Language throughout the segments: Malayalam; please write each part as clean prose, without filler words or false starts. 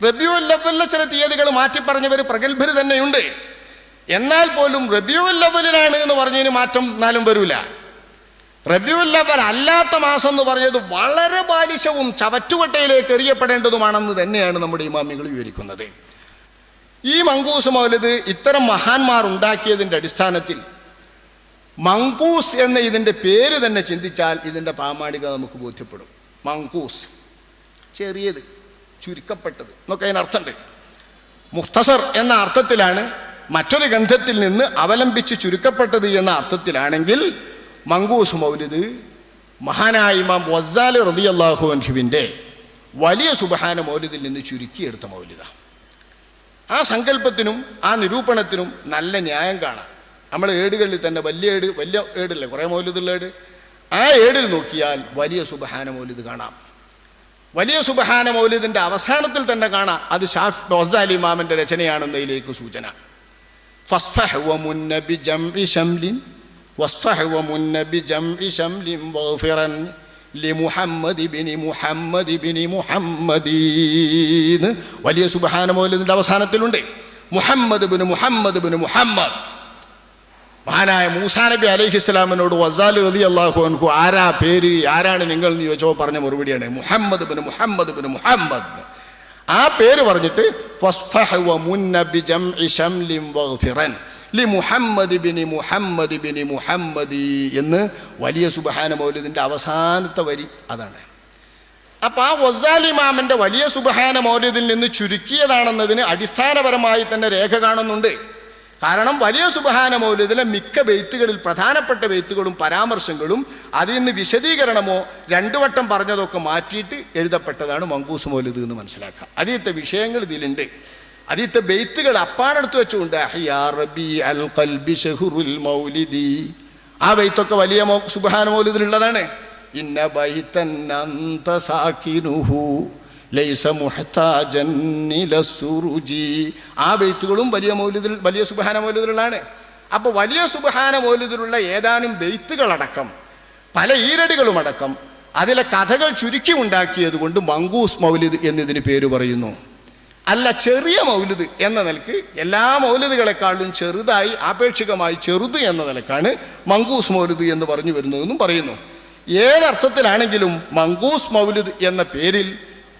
റബീഉൽ അവ്വലിലെ ചില തീയതികൾ മാറ്റി പറഞ്ഞവർ പ്രഗത്ഭർ തന്നെയുണ്ട്. എന്നാൽ പോലും റബീഉൽ അവ്വലിലാണ് എന്ന് പറഞ്ഞതിന് മാറ്റം എന്നാലും വരൂല. റബീഉൽ അവ്വൽ അല്ലാത്ത മാസം എന്ന് പറഞ്ഞത് വളരെ ബാലിശവും ചവറ്റുകൊട്ടയിലേക്ക് എറിയപ്പെടേണ്ടതുമാണെന്ന് തന്നെയാണ് നമ്മുടെ ഇമാമികൾ വിവരിക്കുന്നത്. ഈ മങ്കൂസ് മൗലിദ് ഇത്തരം മഹാന്മാർ ഉണ്ടാക്കിയതിൻ്റെ അടിസ്ഥാനത്തിൽ മങ്കൂസ് എന്ന ഇതിൻ്റെ പേര് തന്നെ ചിന്തിച്ചാൽ ഇതിൻ്റെ പ്രാമാണികത നമുക്ക് ബോധ്യപ്പെടും. മങ്കൂസ്, ചെറിയത്, ചുരുക്കപ്പെട്ടത് എന്നൊക്കെ അതിനർത്ഥമുണ്ട്. മുഖ്തസർ എന്ന അർത്ഥത്തിലാണ്, മറ്റൊരു ഗ്രന്ഥത്തിൽ നിന്ന് അവലംബിച്ച് ചുരുക്കപ്പെട്ടത് എന്ന അർത്ഥത്തിലാണെങ്കിൽ മങ്കൂസ് മൗലിദ് മഹാനായ ഇമാം ഗസാലി റളിയല്ലാഹു അൻഹുവിൻ്റെ വലിയ സുബ്ഹാന മൗലിദിൽ നിന്ന് ചുരുക്കിയെടുത്ത മൗലിദാണ്. ആ സങ്കല്പത്തിനും ആ നിരൂപണത്തിനും നല്ല ന്യായം കാണാം. നമ്മൾ ഏടുകളിൽ തന്നെ വലിയ ഏടില്ലേ, കുറേ മൗലിദുള്ള ഏട്, ആ ഏടിൽ നോക്കിയാൽ വലിയ സുബ്ഹാന മൗലിദ് കാണാം. വലിയ സുബ്ഹാന മൗലിദിൻ്റെ അവസാനത്തിൽ തന്നെ കാണാം അത് ഗസാലി ഇമാമിൻ്റെ രചനയാണെന്നതിലേക്ക് സൂചന. ഫസ്ഫഹ് വമുന്ന ബിജംഇ ശംലിൻ വസ്ഫഹ് വമുന്ന ബിജംഇ ശംലിൻ വഗ്ഫിറൻ لمحمد بن محمد بن محمدين വലിയ സുബ്ഹാന മൗലിദിന്റെ അവസാനത്തിലുണ്ട് മുഹമ്മദ് ബിൻ മുഹമ്മദ് ബിൻ മുഹമ്മദ്. മഹാനായ മൂസാ നബി അലൈഹിസ്സലാമിനോട് ഗസാലി റളിയല്ലാഹു അൻഹു ആരാ പേര്, ആരാണ് നിങ്ങൾ എന്ന് ചോദിച്ചപ്പോൾ പറഞ്ഞ മറുപടിയാണ് മുഹമ്മദ് ബിൻ മുഹമ്മദ് ബിൻ മുഹമ്മദ്. ആ പേര് പറഞ്ഞിട്ട് ഫസ്ഫഹ് വമുന്ന ബിജംഇ ശംലിൻ വഗ്ഫിറൻ മുഹമ്മദ് ബിൻ മുഹമ്മദ് ബിൻ മുഹമ്മദി എന്ന് വലിയ സുബ്ഹാന മൗലിദിൻ്റെ അവസാനത്തെ വരി അതാണ്. അപ്പം ആ ഗസാലി ഇമാമിൻ്റെ വലിയ സുബ്ഹാന മൗലിദിൽ നിന്ന് ചുരുക്കിയതാണെന്നതിന് അടിസ്ഥാനപരമായി തന്നെ രേഖ കാണുന്നുണ്ട്. കാരണം വലിയ സുബ്ഹാന മൗലിദിലെ മിക്ക ബെയ്ത്തുകളിൽ പ്രധാനപ്പെട്ട ബെയ്ത്തുകളും പരാമർശങ്ങളും അതിൽ നിന്ന് വിശദീകരണമോ രണ്ടു വട്ടം പറഞ്ഞതൊക്കെ മാറ്റിയിട്ട് എഴുതപ്പെട്ടതാണ് മങ്കൂസ് മൗലിദ് എന്ന് മനസ്സിലാക്കാം. അതിലത്തെ വിഷയങ്ങൾ ഇതിലുണ്ട്. അതിലത്തെ ബെയ്ത്തുകൾ അപ്പാടെടുത്ത് വെച്ചുകൊണ്ട് ആ ബെയ്ത്തൊക്കെ വലിയ സുബ്ഹാന മൗലിദിലുള്ളതാണ്. ഇന്ന ബൈതൻ അന്ത സാകിനുഹു ലൈസ മുഹ്താജൻ ഇലസ്സുറുജി. ആ ബെയ്ത്തുകളും വലിയ സുബ്ഹാന മൗലിദിലുള്ളതാണ്. അപ്പോൾ വലിയ സുബ്ഹാന മൗലിദിലുള്ള ഏതാനും ബെയ്ത്തുകളടക്കം പല ഈരടികളുമടക്കം അതിലെ കഥകൾ ചുരുക്കി ഉണ്ടാക്കിയത് കൊണ്ട് മങ്കൂസ് മൗലിദ് എന്നതിന് പേര് പറയുന്നു. അല്ല, ചെറിയ മൗലിദ് എന്ന നിലക്ക് എല്ലാ മൗലിദുകളെക്കാളും ചെറുതായി ആപേക്ഷികമായി ചെറുത് എന്ന നിലക്കാണ് മങ്കൂസ് മൗലിദ് എന്ന് പറഞ്ഞു വരുന്നതെന്നും പറയുന്നു. ഏതർത്ഥത്തിലാണെങ്കിലും മങ്കൂസ് മൗലിദ് എന്ന പേരിൽ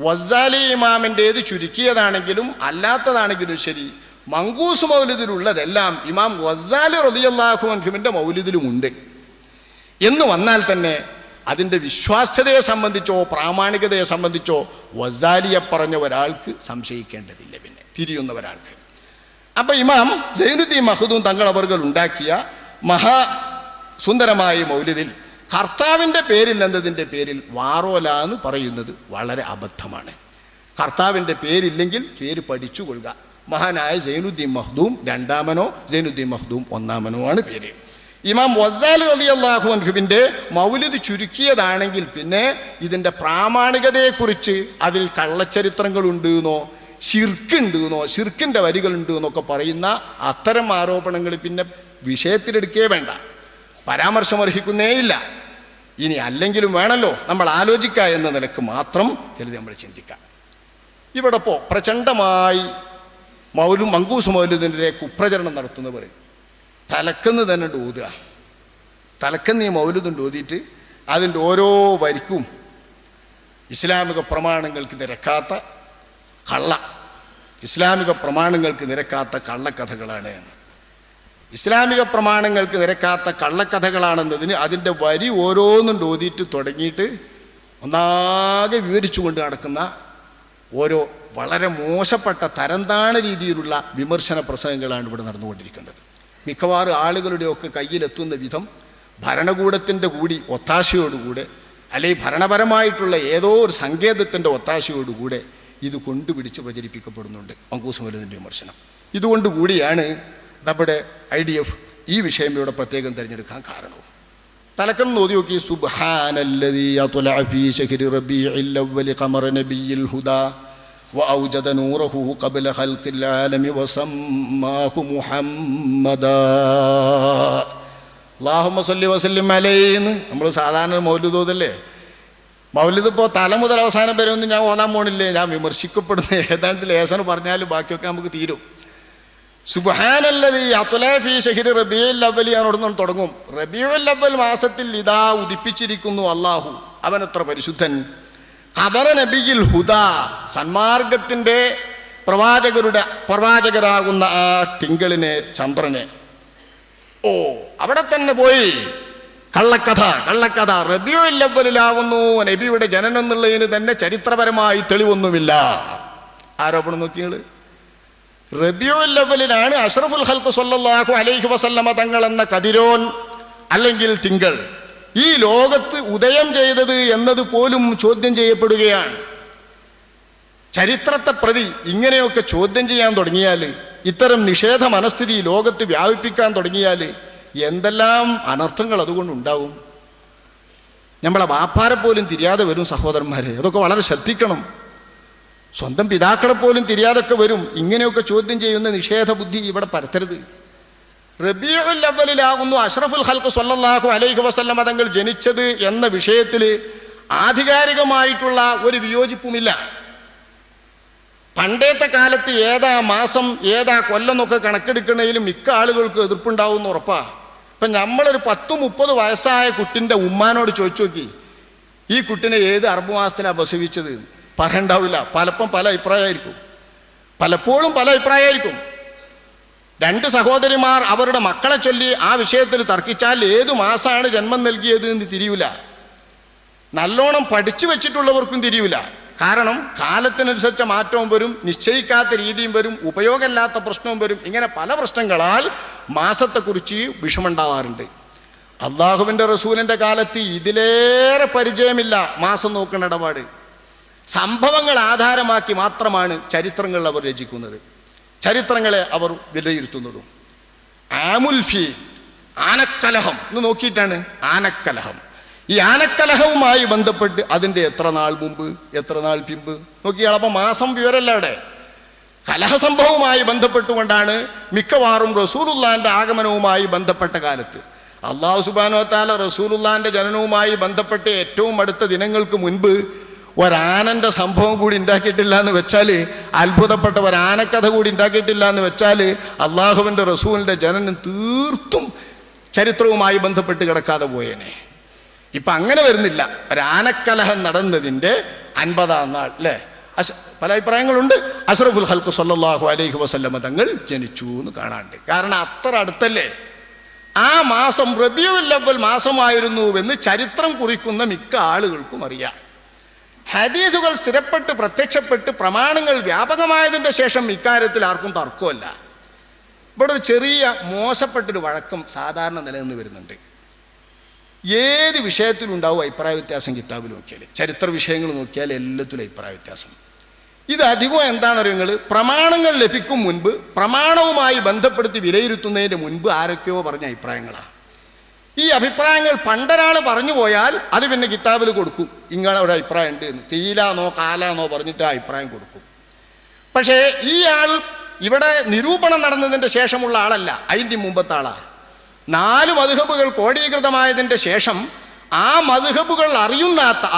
ഗസാലി ഇമാമിൻ്റേത് ചുരുക്കിയതാണെങ്കിലും അല്ലാത്തതാണെങ്കിലും ശരി, മങ്കൂസ് മൗലിദിലുള്ളതെല്ലാം ഇമാം ഗസാലി റളിയല്ലാഹു അൻഹുവിൻ്റെ മൗലിദിലുമുണ്ട് എന്ന് വന്നാൽ തന്നെ അതിൻ്റെ വിശ്വാസ്യതയെ സംബന്ധിച്ചോ പ്രാമാണികതയെ സംബന്ധിച്ചോ ഗസാലിയെ പറഞ്ഞ ഒരാൾക്ക് സംശയിക്കേണ്ടതില്ല, പിന്നെ തിരിയുന്ന ഒരാൾക്ക്. അപ്പം ഇമാം സൈനുദ്ദീൻ മഖ്ദൂം തങ്ങളവർകൾ ഉണ്ടാക്കിയ മഹാസുന്ദരമായ മൗലിദിൽ കർത്താവിൻ്റെ പേരിൽ എന്നതിൻ്റെ പേരിൽ വാറോല എന്ന് പറയുന്നത് വളരെ അബദ്ധമാണ്. കർത്താവിൻ്റെ പേരില്ലെങ്കിൽ പേര് പഠിച്ചുകൊള്ളുക. മഹാനായ സൈനുദ്ദീൻ മഖ്ദൂം രണ്ടാമനോ സൈനുദ്ദീൻ മഖ്ദൂം ഒന്നാമനോ ആണ് പേര്. ഇമാം ഗസാലി റളിയല്ലാഹു അൻഹുവിൻ്റെ മൗലിദ് ചുരുക്കിയതാണെങ്കിൽ പിന്നെ ഇതിൻ്റെ പ്രാമാണികതയെക്കുറിച്ച് അതിൽ കള്ളച്ചരിത്രങ്ങളുണ്ട് എന്നോ ശിർക്ക് എന്നോ ശിർക്കിൻ്റെ വരികളുണ്ട് എന്നൊക്കെ പറയുന്ന അത്തരം ആരോപണങ്ങൾ പിന്നെ വിഷയത്തിലെടുക്കേ വേണ്ട, പരാമർശമർഹിക്കുന്നേയില്ല. ഇനി അല്ലെങ്കിലും വേണമല്ലോ നമ്മൾ ആലോചിക്കുക എന്ന നിലക്ക് മാത്രം കരുതി നമ്മൾ ചിന്തിക്കാം. ഇവിടെ ഇപ്പോൾ പ്രചണ്ഡമായി മങ്കൂസ് മൗലിദിൻ്റെ കുപ്രചരണം നടത്തുന്നവർ തലക്കെന്ന് തന്നെ ഓതുക. തലക്കെന്ന് ഈ മൗലിദുണ്ട് ഓതിയിട്ട് അതിൻ്റെ ഓരോ വരിക്കും ഇസ്ലാമിക പ്രമാണങ്ങൾക്ക് നിരക്കാത്ത കള്ളക്കഥകളാണ്. ഇസ്ലാമിക പ്രമാണങ്ങൾക്ക് നിരക്കാത്ത കള്ളക്കഥകളാണെന്നതിന് അതിൻ്റെ വരി ഓരോന്നും ഓതിയിട്ട് തുടങ്ങിയിട്ട് ഒന്നാകെ വിവരിച്ചുകൊണ്ട് നടക്കുന്ന ഓരോ വളരെ മോശപ്പെട്ട തരംതാണ രീതിയിലുള്ള വിമർശന പ്രസംഗങ്ങളാണ് ഇവിടെ നടന്നുകൊണ്ടിരിക്കുന്നത്. മിക്കവാറും ആളുകളുടെയൊക്കെ കയ്യിലെത്തുന്ന വിധം ഭരണകൂടത്തിൻ്റെ കൂടി ഒത്താശയോടുകൂടെ അല്ലെങ്കിൽ ഭരണപരമായിട്ടുള്ള ഏതോ ഒരു സങ്കേതത്തിൻ്റെ ഒത്താശയോടുകൂടെ ഇത് കൊണ്ടുപിടിച്ച് പ്രചരിപ്പിക്കപ്പെടുന്നുണ്ട് മങ്കൂസ് മൗലിദിൻ്റെ വിമർശനം. ഇതുകൊണ്ടുകൂടിയാണ് നമ്മുടെ IDF ഈ വിഷയം ഇവിടെ പ്രത്യേകം തിരഞ്ഞെടുക്കാൻ കാരണവും. തലക്കെന്ന് നോക്കി നോക്കി സുബ്ഹാനല്ലദീ അത്ലഅ ഫീ ശഹ്രി റബീഇൽ അവ്വലി ഖമറ നബിയിൽ ഹുദാ وأوجد نوره قبل خلق العالم وسماه محمدا اللهم صل وسلم عليه. നമ്മൾ സാധാരണ മൗലിദ് ഓതല്ലേ, മൗലിദ് ഇപ്പോൾ തല മുതൽ അവസാനം വരെ ഒന്നും ഞാൻ ഓതാൻ പോണില്ലേ, ഞാൻ വിമർശിക്കപ്പെടുന്ന ഏതാണ്ട് ലേസന് പറഞ്ഞാലും ബാക്കിയൊക്കെ നമുക്ക് തീരും. സുബ്ഹാനല്ലദീ അത്ലഅ ഫീ ശഹ്രി റബീഉൽ അവ്വൽ എന്നോടൊന്നും തുടങ്ങും. റബീഉൽ അവ്വൽ മാസത്തിൽ ഇതാ ഉദിപ്പിച്ചിരിക്കുന്നു അല്ലാഹു, അവനത്ര പരിശുദ്ധൻ. ഖബറ നബിയിൽ ഹുദാ, സന്മാർഗത്തിൻ്റെ പ്രവാചകരാകുന്ന ആ തിങ്കളിനെ, ചന്ദ്രനെ. ഓ, അവിടെ തന്നെ പോയി കള്ളക്കഥ. റബീഉൽ അവ്വലിലാകുന്നു നബിയുടെ ജനനം എന്നുള്ളതിന് തന്നെ ചരിത്രപരമായി തെളിവൊന്നുമില്ല. ആരോപണം നോക്കിയത് റബീഉൽ അവ്വലിലാണ് അഷ്റഫുൽ ഖൽഖ് സ്വല്ലല്ലാഹു അലൈഹി വസല്ലമ തങ്ങൾ എന്ന കതിരോൻ അല്ലെങ്കിൽ തിങ്കൾ ഈ ലോകത്ത് ഉദയം ചെയ്തത് എന്നത് പോലും ചോദ്യം ചെയ്യപ്പെടുകയാണ്. ചരിത്രത്തെ പ്രതി ഇങ്ങനെയൊക്കെ ചോദ്യം ചെയ്യാൻ തുടങ്ങിയാൽ, ഇത്തരം നിഷേധ മനസ്ഥിതി ലോകത്ത് വ്യാപിപ്പിക്കാൻ തുടങ്ങിയാൽ എന്തെല്ലാം അനർത്ഥങ്ങൾ അതുകൊണ്ടുണ്ടാവും. നമ്മളെ വാപ്പാരെ പോലും തിരിയാതെ വരും സഹോദരന്മാരെ, അതൊക്കെ വളരെ ശ്രദ്ധിക്കണം. സ്വന്തം പിതാക്കളെ പോലും തിരിയാതൊക്കെ വരും. ഇങ്ങനെയൊക്കെ ചോദ്യം ചെയ്യുന്ന നിഷേധ ബുദ്ധി ഇവിടെ പരത്തരുത്. റബീഉൽ അവ്വലിലാകുന്നു അഷ്റഫുൽ ഖൽഖ് സ്വല്ലല്ലാഹു അലൈഹി വസല്ലമ തങ്ങൾ ജനിച്ചത് എന്ന വിഷയത്തിൽ ആധികാരികമായിട്ടുള്ള ഒരു വിയോജിപ്പുമില്ല. പണ്ടത്തെ കാലത്ത് ഏതാ മാസം ഏതാ കൊല്ലം എന്നൊക്കെ കണക്കെടുക്കുന്നതിലും മിക്ക ആളുകൾക്ക് എതിർപ്പുണ്ടാവുമെന്ന് ഉറപ്പാ. ഇപ്പം നമ്മളൊരു 10-30 വയസ്സായ കുട്ടിൻ്റെ ഉമ്മാനോട് ചോദിച്ചു നോക്കി, ഈ കുട്ടിനെ ഏത് അറബ് മാസത്തിലാണ് പ്രസവിച്ചത്, പറയണ്ടാവില്ല. പലപ്പോഴും പല അഭിപ്രായമായിരിക്കും. 2 സഹോദരിമാർ അവരുടെ മക്കളെ ചൊല്ലി ആ വിഷയത്തിൽ തർക്കിച്ചാൽ ഏതു മാസമാണ് ജന്മം നൽകിയത് എന്ന് തിരിയൂല. നല്ലോണം പഠിച്ചു വെച്ചിട്ടുള്ളവർക്കും തിരിയൂല. കാരണം കാലത്തിനനുസരിച്ച മാറ്റവും വരും, നിശ്ചയിക്കാത്ത രീതിയും വരും, ഉപയോഗമില്ലാത്ത പ്രശ്നവും വരും. ഇങ്ങനെ പല പ്രശ്നങ്ങളാൽ മാസത്തെക്കുറിച്ച് വിഷമുണ്ടാവാറുണ്ട്. അള്ളാഹുവിൻ്റെ റസൂലിൻ്റെ കാലത്ത് ഇതിലേറെ പരിചയമില്ല മാസം നോക്കുന്ന ഇടപാട്. സംഭവങ്ങൾ ആധാരമാക്കി മാത്രമാണ് ചരിത്രങ്ങൾ അവർ രചിക്കുന്നത്, ചരിത്രങ്ങളെ അവർ വിലയിരുത്തുന്നതും. ആമുൽ ഫീൽ, ആനക്കലഹം എന്ന് നോക്കിയിട്ടാണ്. ആനക്കലഹം, ഈ ആനക്കലഹവുമായി ബന്ധപ്പെട്ട് അതിൻ്റെ എത്ര നാൾ മുമ്പ് എത്ര നാൾ പിമ്പ് നോക്കിയാൽ അപ്പം മാസം വിവരമല്ല. അവിടെ കലഹസംഭവവുമായി ബന്ധപ്പെട്ടുകൊണ്ടാണ് മിക്കവാറും റസൂലുള്ളാഹിൻ്റെ ആഗമനവുമായി ബന്ധപ്പെട്ട കാലത്ത് അല്ലാഹു സുബ്ഹാനഹു വ തആല റസൂലുള്ളാഹിൻ്റെ ജനനവുമായി ബന്ധപ്പെട്ട് ഏറ്റവും അടുത്ത ദിനങ്ങൾക്ക് മുൻപ് ഒരാനൻ്റെ സംഭവം കൂടി ഉണ്ടാക്കിയിട്ടില്ല എന്ന് വെച്ചാൽ, അത്ഭുതപ്പെട്ട ഒരാനക്കഥ കൂടി ഉണ്ടാക്കിയിട്ടില്ല എന്ന് വെച്ചാൽ അള്ളാഹുവിൻ്റെ റസൂലിൻ്റെ ജനനം തീർത്തും ചരിത്രവുമായി ബന്ധപ്പെട്ട് കിടക്കാതെ പോയേനെ. ഇപ്പം അങ്ങനെ വരുന്നില്ല. ഒരാനക്കലഹം നടന്നതിൻ്റെ 50-ാം നാൾ അല്ലേ, പല അഭിപ്രായങ്ങളുണ്ട്. അഷ്റഫുൽ ഖൽഖ് സ്വല്ലല്ലാഹു അലൈഹി വസല്ലമ തങ്ങൾ ജനിച്ചു എന്ന് കാണാണ്ട്. കാരണം അത്ര അടുത്തല്ലേ. ആ മാസം റബീഉൽ അവ്വൽ മാസമായിരുന്നുവെന്ന് ചരിത്രം കുറിക്കുന്ന മിക്ക ആളുകൾക്കും അറിയാം. ഹദീസുകൾ സ്ഥിരപ്പെട്ട് പ്രത്യക്ഷപ്പെട്ട് പ്രമാണങ്ങൾ വ്യാപകമായതിൻ്റെ ശേഷം ഇക്കാര്യത്തിൽ ആർക്കും തർക്കമല്ല. ഇവിടെ ഒരു ചെറിയ മോശപ്പെട്ടൊരു വഴക്കം സാധാരണ നിലനിന്ന് വരുന്നുണ്ട്. ഏത് വിഷയത്തിലുണ്ടാവും അഭിപ്രായ വ്യത്യാസം. കിതാബിൽ നോക്കിയാൽ, ചരിത്ര വിഷയങ്ങൾ നോക്കിയാൽ എല്ലാത്തിലും അഭിപ്രായ വ്യത്യാസം. ഇത് അധികം എന്താണെന്നറിയുങ്ങൾ, പ്രമാണങ്ങൾ ലഭിക്കും മുൻപ്, പ്രമാണവുമായി ബന്ധപ്പെടുത്തി വിലയിരുത്തുന്നതിന് മുൻപ് ആരൊക്കെയോ പറഞ്ഞ അഭിപ്രായങ്ങളാണ്. ഈ അഭിപ്രായങ്ങൾ പണ്ടൊരാൾ പറഞ്ഞു പോയാൽ അത് പിന്നെ കിതാബിൽ കൊടുക്കും. ഇങ്ങനെ ഒരു അഭിപ്രായം ഉണ്ട് എന്ന്, തീലാന്നോ കാലാന്നോ പറഞ്ഞിട്ട് ആ അഭിപ്രായം കൊടുക്കും. പക്ഷേ ഈ ആൾ ഇവിടെ നിരൂപണം നടന്നതിൻ്റെ ശേഷമുള്ള ആളല്ല, അതിൻ്റെ മുമ്പത്തെ ആളാണ്. 4 മദ്ഹബുകൾ കോടീകൃതമായതിൻ്റെ ശേഷം ആ മദ്ഹബുകൾ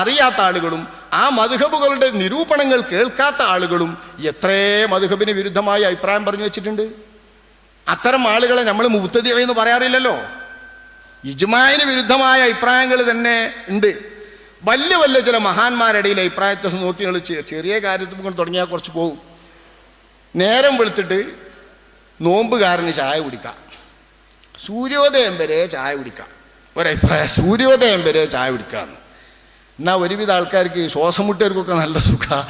അറിയാത്ത ആളുകളും ആ മദ്ഹബുകളുടെ നിരൂപണങ്ങൾ കേൾക്കാത്ത ആളുകളും എത്രയേ മദ്ഹബിന് വിരുദ്ധമായ അഭിപ്രായം പറഞ്ഞു വെച്ചിട്ടുണ്ട്. അത്തരം ആളുകളെ നമ്മൾ മുബ്തദി എന്ന് പറയാറില്ലല്ലോ. ഇജ്മാഇന് വിരുദ്ധമായ അഭിപ്രായങ്ങൾ തന്നെ ഉണ്ട്. വലിയ ചില മഹാന്മാരുടെ ഇടയിൽ അഭിപ്രായത്തെ നോക്കി നിങ്ങൾ ചെറിയ കാര്യത്തിൽ തുടങ്ങിയാൽ കുറച്ച് പോകും. നേരം വെളുത്തിട്ട് നോമ്പുകാരന് ചായ കുടിക്കാം, സൂര്യോദയം വരെ ചായ കുടിക്കാം. ഒരഭിപ്രായം, സൂര്യോദയം വരെ ചായ കുടിക്കാമെന്ന്. എന്നാൽ ഒരുവിധ ആൾക്കാർക്ക് ശ്വാസം മുട്ടവർക്കൊക്കെ നല്ല സുഖമാണ്.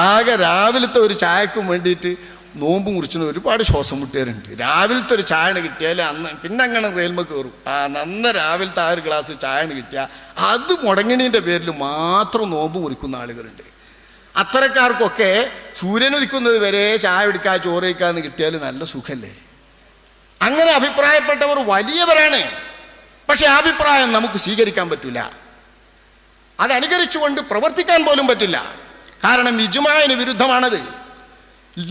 ആകെ രാവിലത്തെ ഒരു ചായക്കും വേണ്ടിയിട്ട് നോമ്പ് മുറിച്ചുന്ന ഒരുപാട് ശ്വാസം മുട്ടേരുണ്ട്. രാവിലത്തെ ഒരു ചായ കിട്ടിയാൽ അന്ന് പിന്നെ അങ്ങനെ റെയിൽമ കയറും. നന്ന രാവിലത്തെ ആ ഒരു ഗ്ലാസ് ചായ കിട്ടിയാൽ അത് മുടങ്ങിണീൻ്റെ പേരിൽ മാത്രം നോമ്പ് മുറിക്കുന്ന ആളുകളുണ്ട്. അത്തരക്കാർക്കൊക്കെ സൂര്യൻ ഉദിക്കുന്നത് വരെ ചായ കുടിക്കുക, ചോറ് കഴിക്കാമെന്ന് കിട്ടിയാൽ നല്ല സുഖമല്ലേ. അങ്ങനെ അഭിപ്രായപ്പെട്ടവർ വലിയവരാണ്. പക്ഷെ ആ അഭിപ്രായം നമുക്ക് സ്വീകരിക്കാൻ പറ്റില്ല, അതനുകരിച്ചുകൊണ്ട് പ്രവർത്തിക്കാൻ പോലും പറ്റില്ല. കാരണം ഇജ്മാഇന് വിരുദ്ധമാണത്.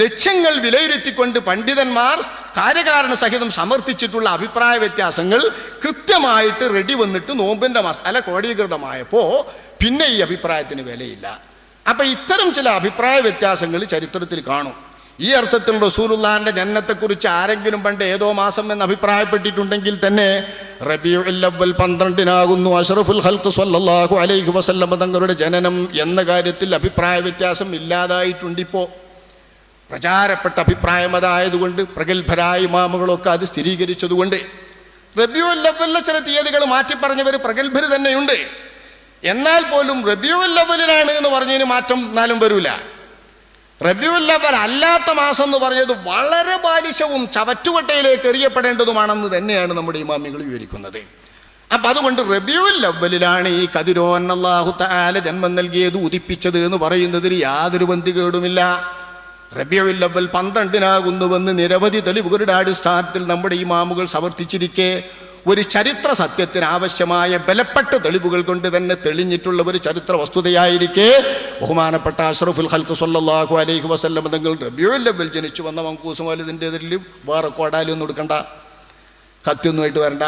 ലക്ഷ്യങ്ങൾ വിലയിരുത്തിക്കൊണ്ട് പണ്ഡിതന്മാർ കാര്യകാരണ സഹിതം സമർത്ഥിച്ചിട്ടുള്ള അഭിപ്രായ വ്യത്യാസങ്ങൾ കൃത്യമായിട്ട് റെഡി വന്നിട്ട് നോമ്പിൻ്റെ മസാല ക്രോഡീകൃതമായപ്പോൾ പിന്നെ ഈ അഭിപ്രായത്തിന് വിലയില്ല. അപ്പം ഇത്തരം ചില അഭിപ്രായ വ്യത്യാസങ്ങൾ ചരിത്രത്തിൽ കാണും. ഈ അർത്ഥത്തിൽ റസൂലുള്ളാഹിന്റെ ജന്നത്തെക്കുറിച്ച് ആരെങ്കിലും പണ്ട് ഏതോ മാസം എന്ന് അഭിപ്രായപ്പെട്ടിട്ടുണ്ടെങ്കിൽ തന്നെ റബീഉൽ അവ്വൽ 12-നാകുന്നു അഷ്റഫുൽ ഖൽഖ് സ്വല്ലല്ലാഹു അലൈഹി വസല്ലം തങ്ങളുടെ ജനനം എന്ന കാര്യത്തിൽ അഭിപ്രായ വ്യത്യാസം ഇല്ലാതായിട്ടുണ്ടിപ്പോൾ. പ്രചാരപ്പെട്ട അഭിപ്രായം അതായതുകൊണ്ട് പ്രഗത്ഭരായ ഇമാമുകളൊക്കെ അത് സ്ഥിരീകരിച്ചതുകൊണ്ട് റബീഉൽ അവ്വലിലെ ചില തീയതികൾ മാറ്റിപ്പറഞ്ഞവർ പ്രഗത്ഭർ തന്നെയുണ്ട്. എന്നാൽ പോലും റബീഉൽ അവ്വലിലാണ് എന്ന് പറഞ്ഞതിന് മാറ്റം എന്നാലും വരൂല. റബീഉൽ അവ്വൽ അല്ലാത്ത മാസം എന്ന് പറഞ്ഞത് വളരെ ബാലിശവും ചവറ്റുകൊട്ടയിലേക്ക് എറിയപ്പെടേണ്ടതുമാണെന്ന് തന്നെയാണ് നമ്മുടെ ഇമാമികൾ വിവരിക്കുന്നത്. അപ്പം അതുകൊണ്ട് റബീഉൽ അവ്വലിലാണ് ഈ കതിരോൻ അല്ലാഹു തആല ജന്മം നൽകിയത്, ഉദിപ്പിച്ചത് എന്ന് പറയുന്നതിൽ യാതൊരു ബന്ധികേടുമില്ല. റബീഉൽ അവ്വൽ 12-നാകുന്നുവെന്ന് നിരവധി തെളിവുകളുടെ അടിസ്ഥാനത്തിൽ നമ്മുടെ ഇമാമുകൾ സമർത്ഥിച്ചിരിക്കെ ഒരു ചരിത്ര സത്യത്തിന് ആവശ്യമായ ബലപ്പെട്ട തെളിവുകൾ കൊണ്ട് തന്നെ തെളിഞ്ഞിട്ടുള്ള ഒരു ചരിത്ര വസ്തുതയായിരിക്കെ ബഹുമാനപ്പെട്ട അഷ്റഫുൽ ഖൽഖ് സ്വല്ലല്ലാഹു അലൈഹി വസല്ലം തങ്ങൾ റബീഉൽ അവ്വൽ ജനിച്ചു വന്ന മങ്കൂസ് മൗലിദിൻ്റെ വേറെ കോടാലൊന്നും എടുക്കണ്ട, കത്തിയൊന്നുമായിട്ട് വരണ്ട.